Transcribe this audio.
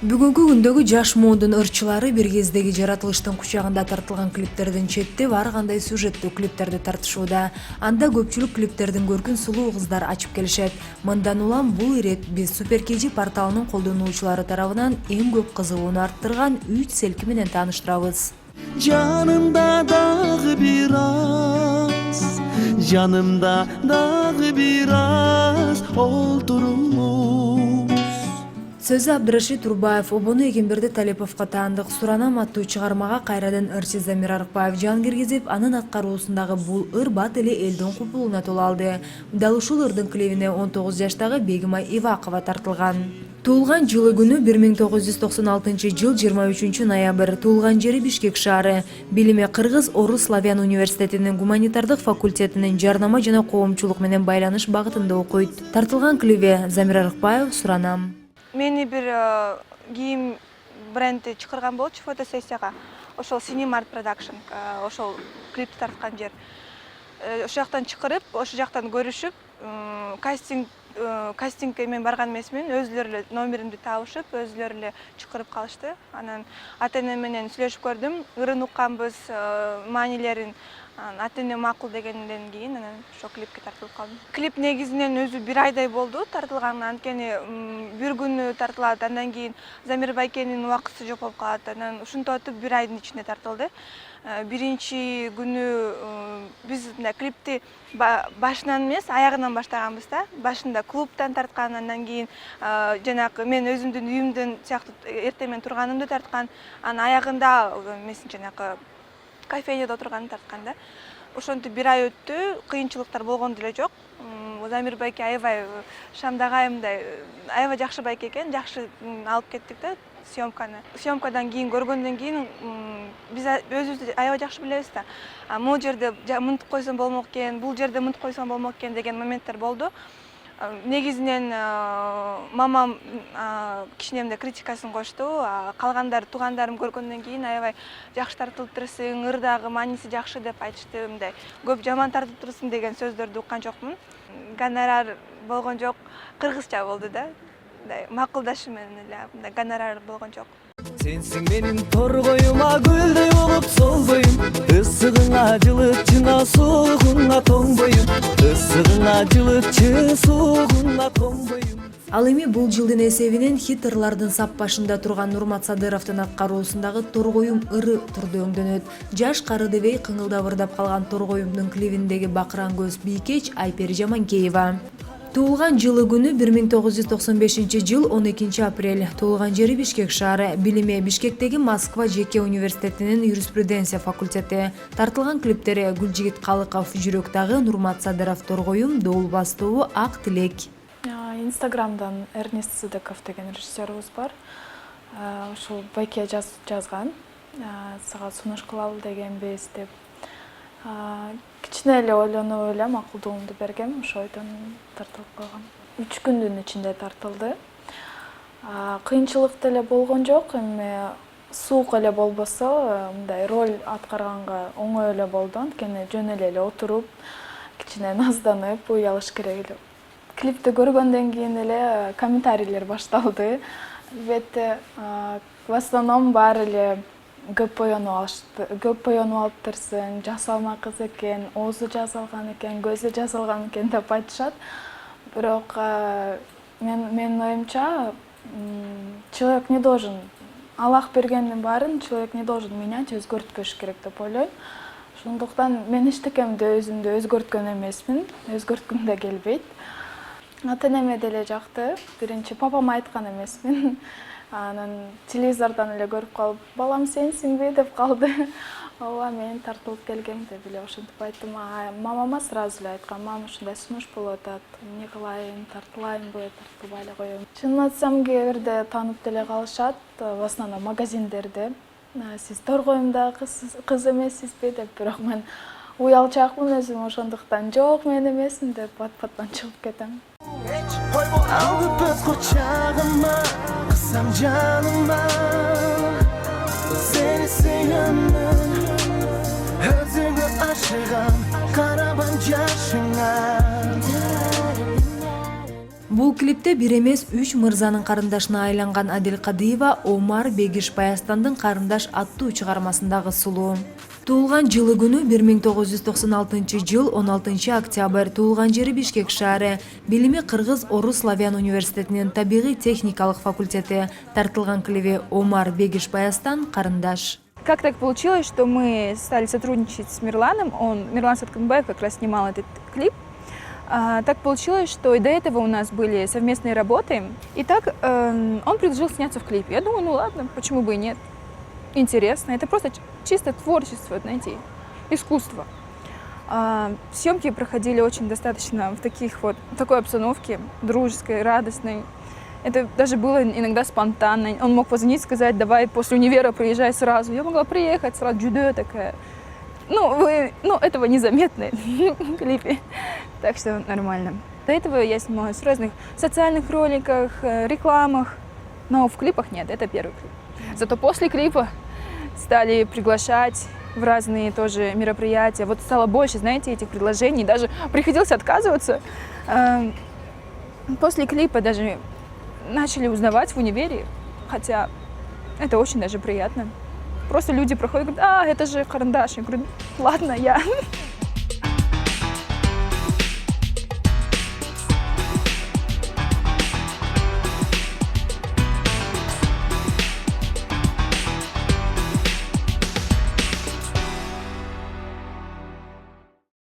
Бүгүнкү күндөгү жаш моодун ырчылары бир кездеги жаратылыштын кучагында тартылган клиптердин четтеп ар кандай сюжеттүү клиптерди тартышууда. Анда көпчүлүк клиптердин көркүн сулуу кыздар ачып келишет. Мындан улам бул ирет биз Супер KG порталынын колдонуучулары тарабынан эң көп кызыгууну арттырган 3 селки менен тааныштырабыз. Canımda dağ biraz, canımda dağ biraz oldurmuş. Сөзү Абдырашид Турбаев, обону Эгемберди Талеповго таандык Суранам аттуу чыгармага кайрадан ырчы Замир Арыкбаев жан киргизип, анын аткаруусундагы бул ыр бат эле элдин купулуна толо алды. Дал ушул ырдын клибине 19 жаштагы Бегимай Ивакова тартылган. Туулган жылы күнү 1996 жыл 23 ноябрь. Туулган жери Бишкек шаары. Билими Кыргыз Орус Славян университетинин гуманитардык факультетинин жарнама жана коомчулук менен байланыш багытында окуйт. Тартылган клибе Замир Арыкбаев Суранам. Мени бир кийим бренди чакырган болчу фотосессияга. Ошол Cinemark Production, ошол клипти тарткан жер. Ошол жактан чакырып, ошол жактан көрүшүп, кастингге мен барган эмесмин, өзүлөрү эле номеримди табышып, өзүлөрү эле чакырып калышты. Анан ата-эне менен сүйлөшүп көрдүм, ырын укканбыз, маанилерин. Ата-эне макул дегенден кийин анан ошо клипке тартылып калдым. Клип негизинен өзү бир айдай болду тартылган, анткени бир күнү тартылат, андан кийин Замир байкенин убакыты жок болуп калат. Анан ушинтип бир айдын ичинде тартылды. Биринчи күнү биз клипти башынан эмес, аягынан баштаганбыз да. Башында клубтан тарткан, андан кийин жанагы мен өзүмдүн үйүмдөн сыяктуу эртең менен турганымды тарткан, анан аягында эмесин жанагы кофейняда отурганын тарткан да. Ошентип бир ай өттү, кыйынчылыктар болгон деле жок. Замир байке аябай Шамдагы айымдай аябай жакшы байке экен, жакшы алып кеттик да съемканы. Съемкадан кийин көргөндөн кийин биз өзүбүздү аябай жакшы билебиз да. Могу жерде мынтип койсом болмок экен, бул жерде мынтип койсом болмок экен деген моменттер болду. Негизинен мамам кичинемде критикасын кошту. Калгандар туугандарым көргөндөн кийин аябай жакшы тартылып турсуң, ырдагы мааниси жакшы деп айтышты. Мындай көп жаман тартылып турсуң деген сөздөрдү уккан жокмун. Гонорар болгон жок, кыргызча болду да. Мындай макулдашы менен эле, мындай гонорар болгон жок. Sensin benim torgoyuma gülday olup solgoyum. Isığına cılıkçına soğuğuna tongoyum. Isığına cılıkçı soğuğuna tongoyum. Ал эми бул жылдын эсебинен хит ырлардын сап башында турган Нурмат Садыровдун аткаруусундагы Торгоюм ыры түрдөңдөнөт. Жаш кары дебей кыңылдап ырдап калган Торгоюмдун клибиндеги бакыран көз бийкеч Айпери Жаманкеева. Туулган жылы күнү 1995 жыл 12 апрель. Туулган жери Бишкек шаары. Билими Бишкектеги Москва жеке университетинин юриспруденция факультети. Тартылган клиптери Гүлжигит Калыков Жүрөктагы, Нурмат Садыров Торгоюм, Доул бастоо Ак тилек. Инстаграмдан Эрнест Сыдыков деген режиссерубуз бар. Ошол байке жазган. Сага сунуш кылалы дегенбиз деп. Кичине эле ойлонуп эле макулдугумду бергем, ошойдон тартылып калган. 3 күндүн ичинде тартылды. Кыйынчылык деле болгон жок, эми суук эле болбосо, мындай роль аткарганга оңой эле болду, анткени жөн эле отуруп, кичине назданып, уялыш керек эле. Клипти көргөндөн кийин эле комментарийлер башталды. В основном баары эле көп ойонуп алыптырсың, жасалма кыз экен, оозу жасалган экен, көзү жасалган экен деп айтышат. Бирок менин оюмча, человек не должен, Аллах бергендин баарын человек не должен менять, өзгөртпөш керек деп ойлойм. Ошондуктан мен эчтекемди өзүмдү өзгөрткөн эмесмин, өзгөрткүм да келбейт. Ата-энеме деле жакты. Биринчи папам айткан эмесмин. Анан телевизордон эле көрүп калып, балам сенсиңби деп калды. Ооба, мен тартылып келгем деп эле ошентип айттым. Мамама сразу эле айткам, мама ушундай сунуш болуп атат, эмне кылайын, тартылайынбы, тартылбай эле коеюн. Чынын айтсам, кээ бирде таанып деле калышат, в основном магазиндерде. Сиз Торгоюмда кыз эмессизби деп, бирок мен уялчакмын өзүм, ошондуктан жок, мен эмесмин деп пат-паттан чыгып кетем. Alıp öp kucağıma, kısam canıma. Seni seyanın, özünü aşıran, karaban yaşına. Бул клипте бир эмес 3 мырзанын карындашына айланган Адил Кадыева Омар Бегиш Баястандын карындаш аттуу чыгармасындагы сулуу. Туулган жылы күнү 1996 жыл 16 октябрь, туулган жери Бишкек шаары, билими Кыргыз Орус Славян университетинин табигый техникалык факультети. Тартылган клипи Омар Бегиш Баястан карындаш. Как так получилось, что мы стали сотрудничать с Мирланом? Мирлан Сатканбаев как раз снимал этот клип. Так получилось, что и до этого у нас были совместные работы. И так он предложил сняться в клипе. Я думаю, ну ладно, почему бы и нет. Интересно. Это просто чисто творчество, знаете, искусство. Съемки проходили очень достаточно в такой обстановке, дружеской, радостной. Это даже было иногда спонтанно. Он мог позвонить, сказать, давай после универа приезжай сразу. Я могла приехать сразу, джудо такая. Этого незаметно в клипе. Так что нормально. До этого я снималась в разных социальных роликах, рекламах. Но в клипах нет, это первый клип. Зато после клипа стали приглашать в разные тоже мероприятия. Вот стало больше, знаете, этих предложений. Даже приходилось отказываться. После клипа даже начали узнавать в универе, хотя это очень даже приятно. Просто люди проходят и говорят, это же карандаш. Я говорю, ладно, я.